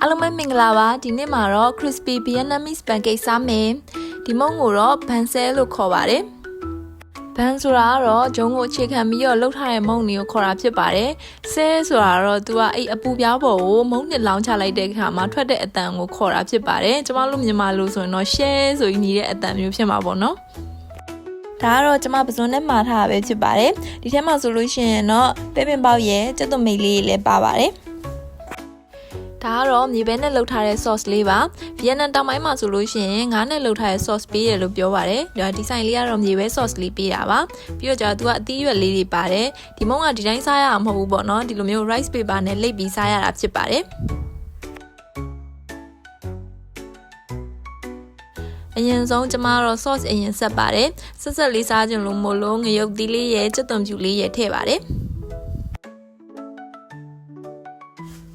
အားလုံးပဲမင်္ဂလာပါဒီနေ့မှာတော့ crispy Vietnamese pancake စားမယ်ဒီမုံကိုတော့ banh xe လို့ခေါ်ပါတယ်banh ဆိုတာကတော့ဂျုံကိုအခြေခံပြီးတော့လှုပ်ထားတဲ့မုံတွေကိုခေါ်တာဖြစ်ပါတယ်ဆဲဆိုတာတော့သူကအဲ့အပူပြားပေါ်ကိုမုံနှစ်လောင်းချလိုက်တဲ့အခါမှာထွက်တဲ့အတန်ကိုခေါ်တာဖြစ်ပါတယ်ကျမတို့မြန်မာလူဆိုရင်တော့ share ဆိုပြီးညီတဲ့အတန်မျိုးဖြစ်မှာပေါ့နော်ဒါကတော့ကျမပစွန်းနဲ့မှာထားတာပဲဖြစ်ပါတယ်ဒီထဲမှာဆိုလို့ရှိရင်တော့ပဲပင်ပေါက်ရဲ့ကြက်သွန်မိတ်လေးလည်းပါပါတယ်ဒါကတော့မြေပဲနဲ့လှုပ်ထားတဲ့ sauce လေးပါဗီယက်နမ်တောင်ပိုင်းမှာဆိုလို့ရှိရင်ငါးနဲ့လှုပ်ထားတဲ့ sauce ပေးတယ်လို့ပြောပါတယ်ဒါဒီဆိုင်လေးကတော့မြေပဲ sauce လေးပေးတာပါပြီးတော့ကျတော့သူကအသီးရွက်လေးတွေပါတယ်ဒီမုံကဒီတိုင်းစားရအောင်မဟုတ်ဘူးပေါ့နော်ဒီလိုမျိုး rice paper နဲ့လိပ်ပြီးစားရတာဖြစ်ပါတယ်အရင်ဆုံးကျမတော့ sauce အရင်ဆက်ပါတယ်ဆက်လေးစားကြလို့မို့လို့ငရုတ်သီးလေးရဲ့ကြက်သွန်ဖြူလေးရဲ့ထည့်ပါတယ်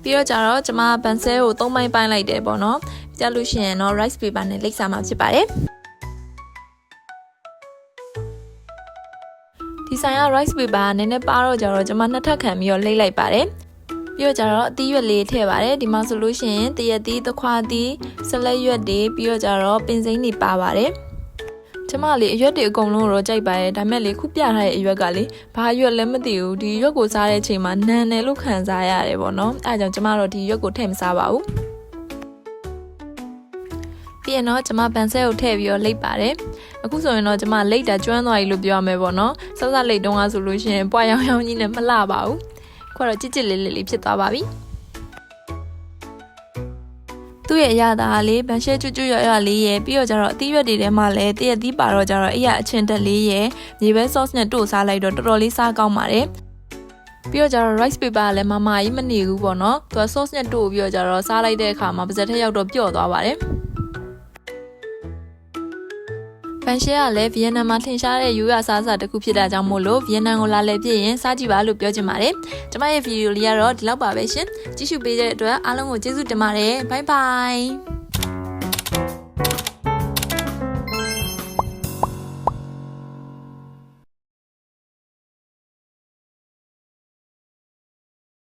ပြီးတော့ကျတော့ကျမဘန်ဆဲကို3ပိုင်းပိုင်းလိုက်တယ်ပေါ့နော်ပြလို့ရှိရင်တော့ rice paper နဲ့လိပ်စားမှာဖြစ်ပါတယ်ဒီဆိုင်က rice paper နည်းနည်းပါတော့ကျတော့ကျမနှစ်ထပ်ခံပြီးတော့လိပ်လိုက်ပါတယ်ပြီးတော့ကျတော့အသီးရွက်လေးထည့်ပါတယ်ဒီမှာဆိုလို့ရှိရင်တရက်သီးသခွားသီးဆလက်ရွက်တွေပြီးတော့ကျတော့ပင်စိမ်းတွေပါပါတယ်ကျမလေးအရွက်တွေအကုန်လုံးတော့ကြိုက်ပါတယ်ဒါမဲ့လေခုပြထားတဲ့အရွက်ကလေဘာရွက်လဲမသိဘူးဒီရွက်ကိုစားတဲ့အချိန်မှာနန်းတယ်လို့ခံစားရတယ်ပေါ့နော်အဲဒါကြောင့်ကျမတော့ဒီရွက်ကိုထည့်မစားပါဘူးပြီးရင်တော့ကျမပန်ဆဲကိုထည့်ပြီးတော့လိပ်ပါတယ်အခုဆိုရင်တော့ကျမလိပ်တာကျွမ်းသွားပြီလို့ပြောရမယ်ပေါ့နော်စောစောလိပ်တုံးကဆိုလို့ရှိရင်ပွားရောင်ရောင်ကြီးနဲ့မလှပါဘူးခုတော့ကြစ်ကြစ်လေးလေးဖြစ်သွားပါပြီသူ့ရဲ့အရာသားလေးဗန်ရှဲကျွတ်ကျွတ်ရွလေးရဲ့ပြီးတော့ကျတော့အသီးရွက်တွေထဲမှာလည်းတရက်သီးပါတော့ကျတော့အရာအချင်းတက်လေးရဲ့မြေပဲ sauce နဲ့တို့စားလိုက်တော့တော်တော်လေးစားကောင်းပါတယ်ပြီးတော့ကျတော့ rice paper ကလည်းမမကြီးမနေဘူးပေါ့နော်သူက sauce နဲ့တို့ပြီးတော့ကျတော့စားလိုက်တဲ့အခါမှာပါဇက်ထက်ရောက်တော့ပျော့သွားပါတယ်ဘန်ရှဲကလည်းဗီယက်နမ်မှာထင်ရှားတဲ့ရိုးရာစားစတစ်ခုဖြစ်တာကြောင့်မို့လို့ဗီယက်နမ်ကိုလာလည်ပြည့်ရင်စားကြည့်ပါလို့ပြောချင်ပါတယ်။ကျမရဲ့ဗီဒီယိုလေးကတော့ဒီလောက်ပါပဲရှင်။ကြည့်ရှုပေးတဲ့အတွက်အားလုံးကိုကျေးဇူးတင်ပါတယ်။ Bye bye